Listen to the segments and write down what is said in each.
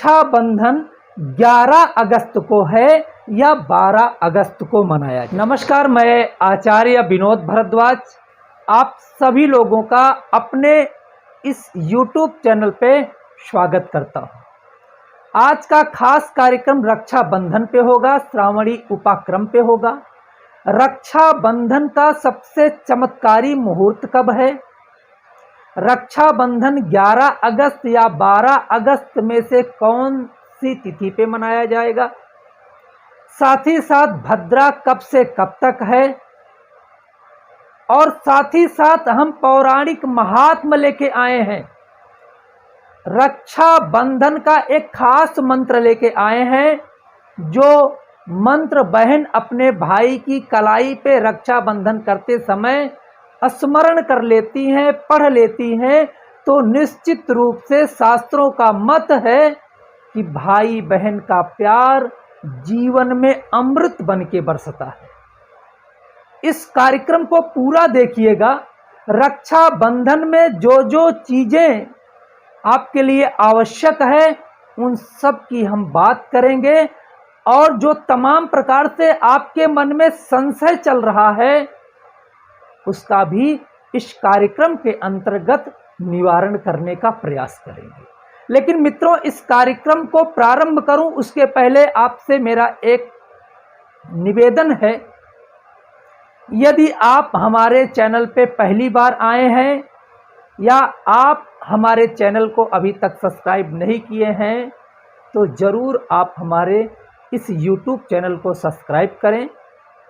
रक्षाबंधन 11 अगस्त को है या 12 अगस्त को मनाया जाए। नमस्कार, मैं आचार्य विनोद भारद्वाज आप सभी लोगों का अपने इस YouTube चैनल पे स्वागत करता हूँ। आज का खास कार्यक्रम रक्षाबंधन पे होगा, श्रावणी उपाक्रम पे होगा। रक्षाबंधन का सबसे चमत्कारी मुहूर्त कब है? रक्षाबंधन 11 अगस्त या 12 अगस्त में से कौन सी तिथि पे मनाया जाएगा? साथ ही साथ भद्रा कब से कब तक है? और साथ ही साथ हम पौराणिक महात्म लेके आए हैं। रक्षाबंधन का एक खास मंत्र लेके आए हैं, जो मंत्र बहन अपने भाई की कलाई पे रक्षाबंधन करते समय स्मरण कर लेती हैं, पढ़ लेती हैं, तो निश्चित रूप से शास्त्रों का मत है कि भाई बहन का प्यार जीवन में अमृत बन के बरसता है। इस कार्यक्रम को पूरा देखिएगा। रक्षाबंधन में जो जो चीजें आपके लिए आवश्यक है उन सब की हम बात करेंगे, और जो तमाम प्रकार से आपके मन में संशय चल रहा है उसका भी इस कार्यक्रम के अंतर्गत निवारण करने का प्रयास करेंगे। लेकिन मित्रों, इस कार्यक्रम को प्रारंभ करूं उसके पहले आपसे मेरा एक निवेदन है। यदि आप हमारे चैनल पे पहली बार आए हैं या आप हमारे चैनल को अभी तक सब्सक्राइब नहीं किए हैं, तो ज़रूर आप हमारे इस YouTube चैनल को सब्सक्राइब करें।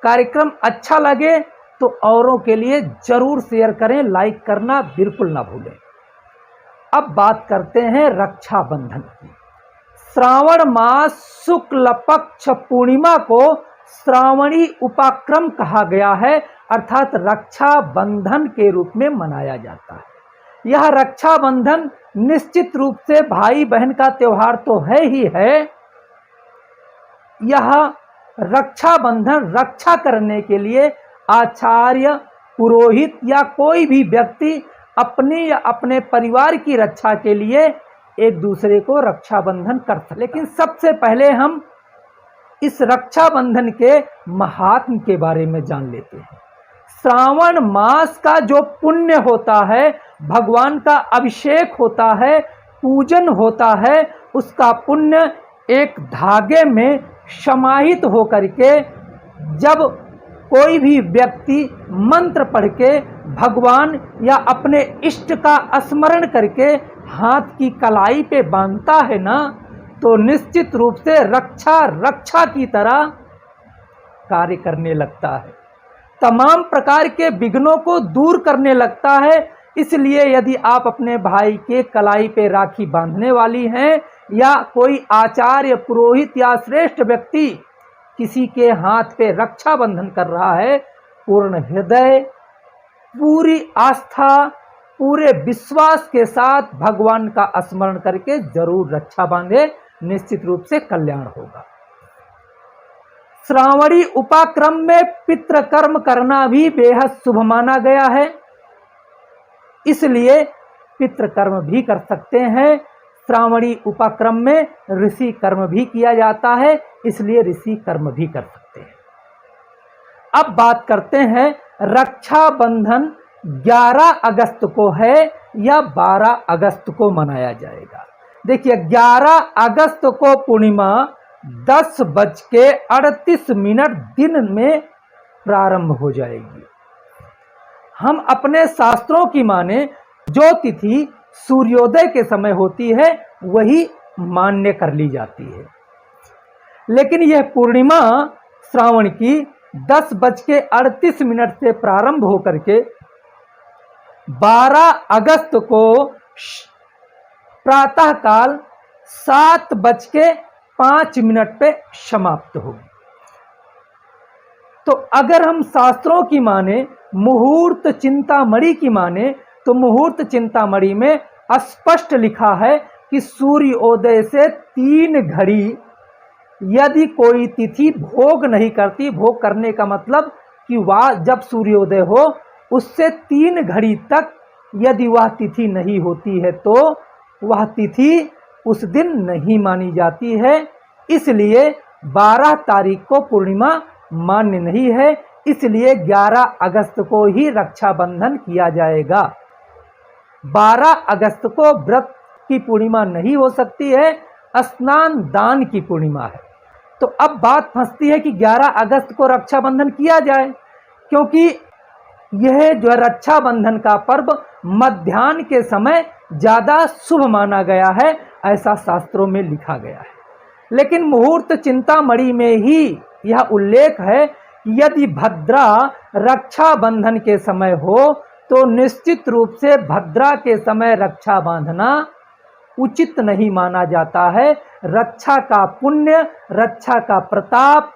कार्यक्रम अच्छा लगे तो औरों के लिए ज़रूर शेयर करें, लाइक करना बिल्कुल ना भूलें। अब बात करते हैं रक्षाबंधन की। श्रावण मास शुक्ल पक्ष पूर्णिमा को श्रावणी उपाक्रम कहा गया है, अर्थात रक्षाबंधन के रूप में मनाया जाता है। यह रक्षाबंधन निश्चित रूप से भाई बहन का त्योहार तो है ही है। यह रक्षाबंधन रक्षा करने के लिए आचार्य, पुरोहित या कोई भी व्यक्ति अपनी या अपने परिवार की रक्षा के लिए एक दूसरे को रक्षाबंधन करते। लेकिन सबसे पहले हम इस रक्षाबंधन के महात्म के बारे में जान लेते हैं। श्रावण मास का जो पुण्य होता है, भगवान का अभिषेक होता है, पूजन होता है, उसका पुण्य एक धागे में समाहित होकर के जब कोई भी व्यक्ति मंत्र पढ़ के भगवान या अपने इष्ट का स्मरण करके हाथ की कलाई पे बांधता है ना, तो निश्चित रूप से रक्षा की तरह कार्य करने लगता है, तमाम प्रकार के विघ्नों को दूर करने लगता है। इसलिए यदि आप अपने भाई के कलाई पे राखी बांधने वाली हैं या कोई आचार्य, पुरोहित या श्रेष्ठ व्यक्ति किसी के हाथ पे रक्षाबंधन कर रहा है, पूर्ण हृदय, पूरी आस्था, पूरे विश्वास के साथ भगवान का स्मरण करके जरूर रक्षा बांधे, निश्चित रूप से कल्याण होगा। श्रावणी उपाक्रम में पितृकर्म करना भी बेहद शुभ माना गया है, इसलिए पितृकर्म भी कर सकते हैं। श्रावणी उपाक्रम में ऋषि कर्म भी किया जाता है, इसलिए ऋषि कर्म भी कर सकते हैं। अब बात करते हैं रक्षाबंधन 11 अगस्त को है या 12 अगस्त को मनाया जाएगा। देखिए, 11 अगस्त को पूर्णिमा 10:38 दिन में प्रारंभ हो जाएगी। हम अपने शास्त्रों की माने जो तिथि सूर्योदय के समय होती है वही मान्य कर ली जाती है, लेकिन यह पूर्णिमा श्रावण की 10:38 से प्रारंभ होकर के 12 अगस्त को प्रातःकाल 7:05 पे समाप्त होगी। तो अगर हम शास्त्रों की माने, मुहूर्त चिंतामणि की माने, तो मुहूर्त चिंतामणि में स्पष्ट लिखा है कि सूर्योदय से 3 घड़ी यदि कोई तिथि भोग नहीं करती, भोग करने का मतलब कि वह जब सूर्योदय हो उससे 3 घड़ी तक यदि वह तिथि नहीं होती है तो वह तिथि उस दिन नहीं मानी जाती है, इसलिए 12 तारीख को पूर्णिमा मान्य नहीं है, इसलिए 11 अगस्त को ही रक्षाबंधन किया जाएगा। 12 अगस्त को व्रत की पूर्णिमा नहीं हो सकती है, स्नान दान की पूर्णिमा है। तो अब बात फंसती है कि 11 अगस्त को रक्षाबंधन किया जाए, क्योंकि यह जो रक्षाबंधन का पर्व मध्याह्न के समय ज़्यादा शुभ माना गया है, ऐसा शास्त्रों में लिखा गया है। लेकिन मुहूर्त चिंतामणि में ही यह उल्लेख है कि यदि भद्रा रक्षाबंधन के समय हो तो निश्चित रूप से भद्रा के समय रक्षा बांधना उचित नहीं माना जाता है। रक्षा का पुण्य, रक्षा का प्रताप,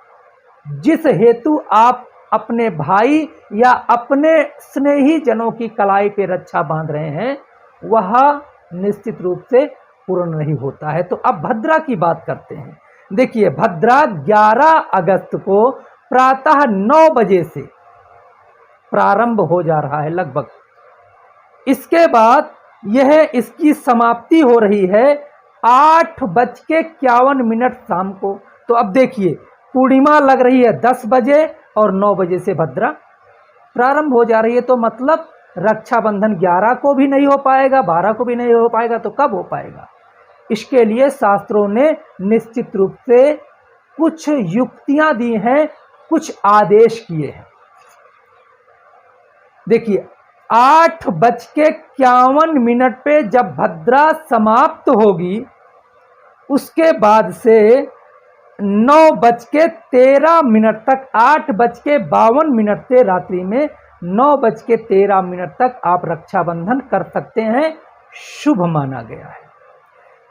जिस हेतु आप अपने भाई या अपने स्नेही जनों की कलाई पे रक्षा बांध रहे हैं, वह निश्चित रूप से पूर्ण नहीं होता है। तो अब भद्रा की बात करते हैं। देखिए, भद्रा 11 अगस्त को प्रातः 9 बजे से प्रारंभ हो जा रहा है लगभग। इसके बाद यह इसकी समाप्ति हो रही है 8:51 शाम को। तो अब देखिए, पूर्णिमा लग रही है 10 बजे और 9 बजे से भद्रा प्रारंभ हो जा रही है। तो मतलब रक्षाबंधन 11 को भी नहीं हो पाएगा, 12 को भी नहीं हो पाएगा, तो कब हो पाएगा? इसके लिए शास्त्रों ने निश्चित रूप से कुछ युक्तियां दी हैं, कुछ आदेश किए हैं। देखिए, 8:51 पे जब भद्रा समाप्त होगी, उसके बाद से 9:13 तक, 8:52 से रात्रि में 9:13 तक आप रक्षाबंधन कर सकते हैं, शुभ माना गया है।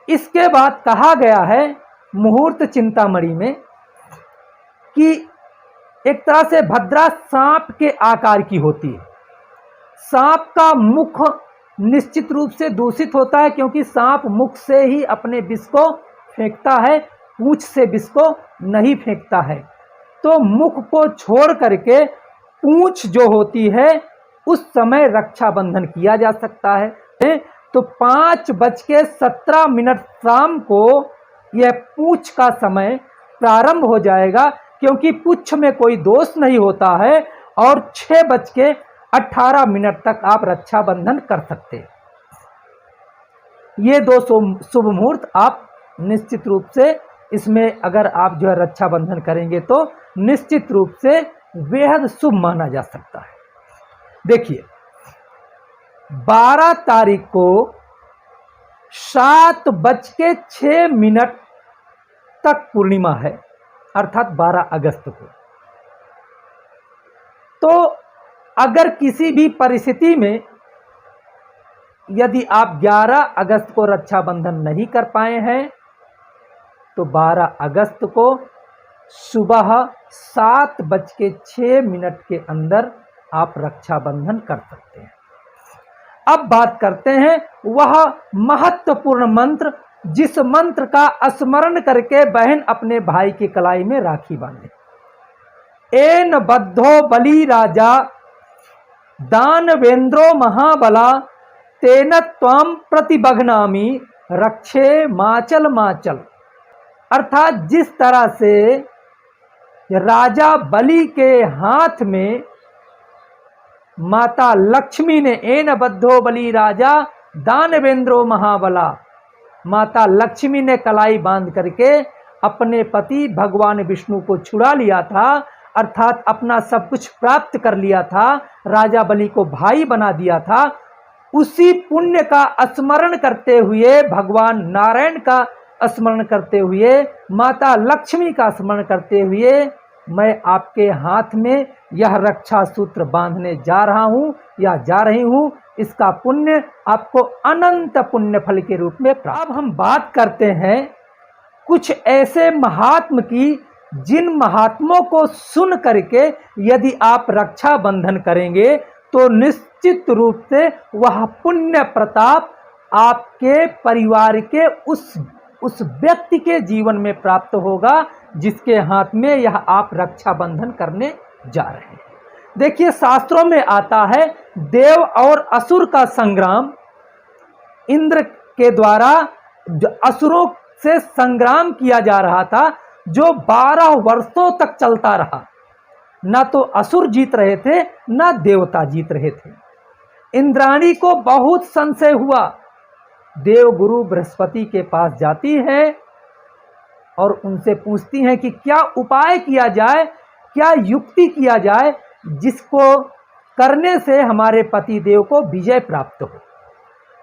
इसके बाद कहा गया है मुहूर्त चिंतामणि में कि एक तरह से भद्रा सांप के आकार की होती है। सांप का मुख निश्चित रूप से दूषित होता है, क्योंकि सांप मुख से ही अपने विष को फेंकता है, पूंछ से विष को नहीं फेंकता है। तो मुख को छोड़ करके पूंछ जो होती है, उस समय रक्षाबंधन किया जा सकता है। तो 5:17 शाम को यह पूंछ का समय प्रारंभ हो जाएगा, क्योंकि पुच्छ में कोई दोष नहीं होता है, और 6:18 तक आप रक्षाबंधन कर सकते हैं। ये दो शुभ मुहूर्त आप निश्चित रूप से इसमें अगर आप जो है रक्षाबंधन करेंगे तो निश्चित रूप से बेहद शुभ माना जा सकता है। देखिए, 12 तारीख को 7:06 तक पूर्णिमा है, अर्थात 12 अगस्त को। तो अगर किसी भी परिस्थिति में यदि आप 11 अगस्त को रक्षाबंधन नहीं कर पाए हैं, तो 12 अगस्त को सुबह 7:06 के अंदर आप रक्षाबंधन कर सकते हैं। अब बात करते हैं वह महत्वपूर्ण मंत्र, जिस मंत्र का स्मरण करके बहन अपने भाई की कलाई में राखी बांधे। एन बद्धो बलि राजा दानवेंद्रो महाबला तेन त्वाम प्रतिबघनामि रक्षे माचल माचल। अर्थात जिस तरह से राजा बलि के हाथ में माता लक्ष्मी ने, एन बद्धो बलि राजा दानवेंद्रो महाबला, माता लक्ष्मी ने कलाई बांध करके अपने पति भगवान विष्णु को छुड़ा लिया था, अर्थात अपना सब कुछ प्राप्त कर लिया था, राजा बलि को भाई बना दिया था। उसी पुण्य का स्मरण करते हुए, भगवान नारायण का स्मरण करते हुए, माता लक्ष्मी का स्मरण करते हुए, मैं आपके हाथ में यह रक्षा सूत्र बांधने जा रहा हूँ या जा रही हूँ। इसका पुण्य आपको अनंत पुण्य फल के रूप में प्राप्त। अब हम बात करते हैं कुछ ऐसे महात्म की, जिन महात्मों को सुन करके यदि आप रक्षा बंधन करेंगे तो निश्चित रूप से वह पुण्य प्रताप आपके परिवार के उस व्यक्ति के जीवन में प्राप्त होगा, जिसके हाथ में यह आप रक्षा बंधन करने जा रहे हैं। देखिए, शास्त्रों में आता है देव और असुर का संग्राम इंद्र के द्वारा जो असुरों से संग्राम किया जा रहा था, जो 12 वर्षों तक चलता रहा। ना तो असुर जीत रहे थे, ना देवता जीत रहे थे। इंद्राणी को बहुत संशय हुआ। देवगुरु बृहस्पति के पास जाती है और उनसे पूछती हैं कि क्या उपाय किया जाए, क्या युक्ति किया जाए जिसको करने से हमारे पति देव को विजय प्राप्त हो।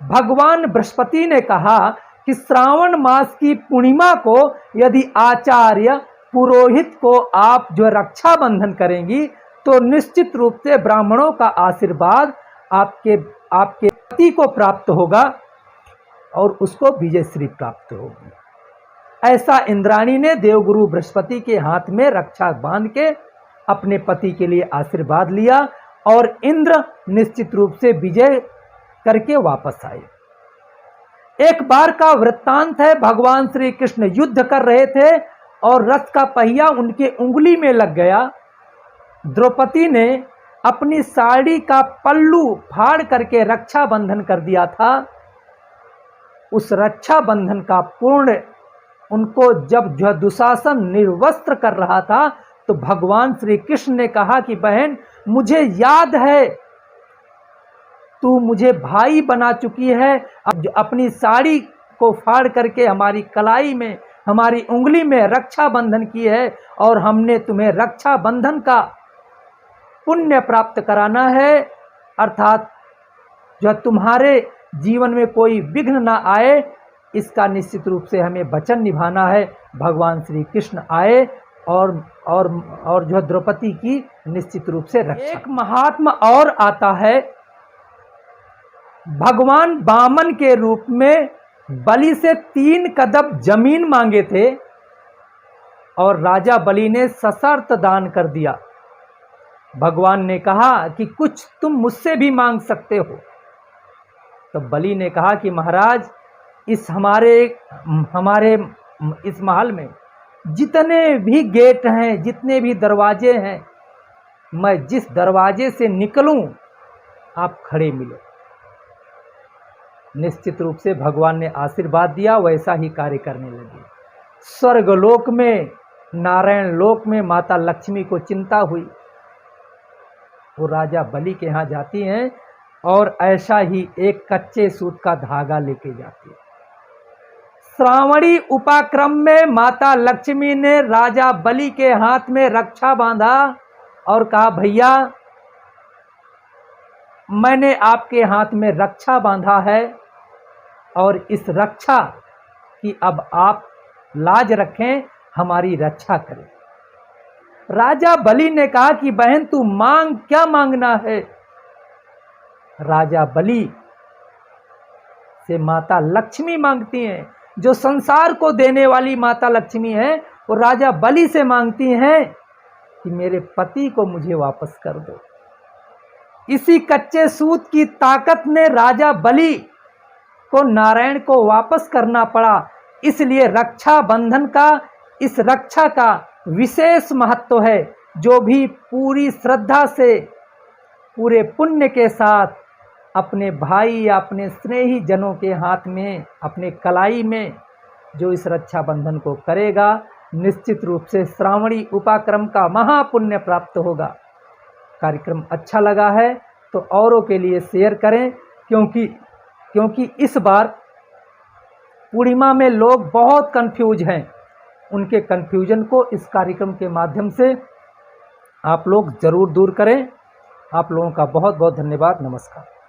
भगवान बृहस्पति ने कहा कि श्रावण मास की पूर्णिमा को यदि आचार्य पुरोहित को आप जो रक्षा बंधन करेंगी तो निश्चित रूप से ब्राह्मणों का आशीर्वाद आपके पति को प्राप्त होगा और उसको विजयश्री प्राप्त होगी। ऐसा इंद्राणी ने देवगुरु बृहस्पति के हाथ में रक्षा बांध के अपने पति के लिए आशीर्वाद लिया और इंद्र निश्चित रूप से विजय करके वापस आए। एक बार का वृत्तांत है, भगवान श्री कृष्ण युद्ध कर रहे थे और रथ का पहिया उनके उंगली में लग गया। द्रौपदी ने अपनी साड़ी का पल्लू फाड़ करके रक्षा बंधन कर दिया था। उस रक्षा बंधन का पूर्ण उनको जब दुशासन निर्वस्त्र कर रहा था तो भगवान श्री कृष्ण ने कहा कि बहन, मुझे याद है तू मुझे भाई बना चुकी है, अब अपनी साड़ी को फाड़ करके हमारी कलाई में, हमारी उंगली में रक्षा बंधन की है और हमने तुम्हें रक्षा बंधन का पुण्य प्राप्त कराना है, अर्थात जो तुम्हारे जीवन में कोई विघ्न ना आए, इसका निश्चित रूप से हमें वचन निभाना है। भगवान श्री कृष्ण आए और जो द्रौपदी की निश्चित रूप से रक्षा। एक महात्मा और आता है, भगवान वामन के रूप में बलि से 3 कदम जमीन मांगे थे और राजा बलि ने सशर्त दान कर दिया। भगवान ने कहा कि कुछ तुम मुझसे भी मांग सकते हो। तो बलि ने कहा कि महाराज, इस हमारे इस महल में जितने भी गेट हैं, जितने भी दरवाजे हैं, मैं जिस दरवाजे से निकलूं आप खड़े मिलो। निश्चित रूप से भगवान ने आशीर्वाद दिया, वैसा ही कार्य करने लगे। स्वर्गलोक में, नारायण लोक में माता लक्ष्मी को चिंता हुई, वो राजा बलि के यहाँ जाती हैं और ऐसा ही एक कच्चे सूत का धागा लेके जाती है। श्रावणी उपाक्रम में माता लक्ष्मी ने राजा बलि के हाथ में रक्षा बांधा और कहा, भैया मैंने आपके हाथ में रक्षा बांधा है और इस रक्षा की अब आप लाज रखें, हमारी रक्षा करें। राजा बलि ने कहा कि बहन तू मांग, क्या मांगना है। राजा बलि से माता लक्ष्मी मांगती हैं, जो संसार को देने वाली माता लक्ष्मी है, वो राजा बलि से मांगती हैं कि मेरे पति को मुझे वापस कर दो। इसी कच्चे सूत की ताकत ने राजा बलि को नारायण को वापस करना पड़ा। इसलिए रक्षा बंधन का, इस रक्षा का विशेष महत्व है। जो भी पूरी श्रद्धा से, पूरे पुण्य के साथ अपने भाई या अपने स्नेही जनों के हाथ में, अपने कलाई में जो इस रक्षा बंधन को करेगा, निश्चित रूप से श्रावणी उपाक्रम का महापुण्य प्राप्त होगा। कार्यक्रम अच्छा लगा है तो औरों के लिए शेयर करें, क्योंकि इस बार पूर्णिमा में लोग बहुत कंफ्यूज हैं। उनके कंफ्यूजन को इस कार्यक्रम के माध्यम से आप लोग ज़रूर दूर करें। आप लोगों का बहुत बहुत धन्यवाद। नमस्कार।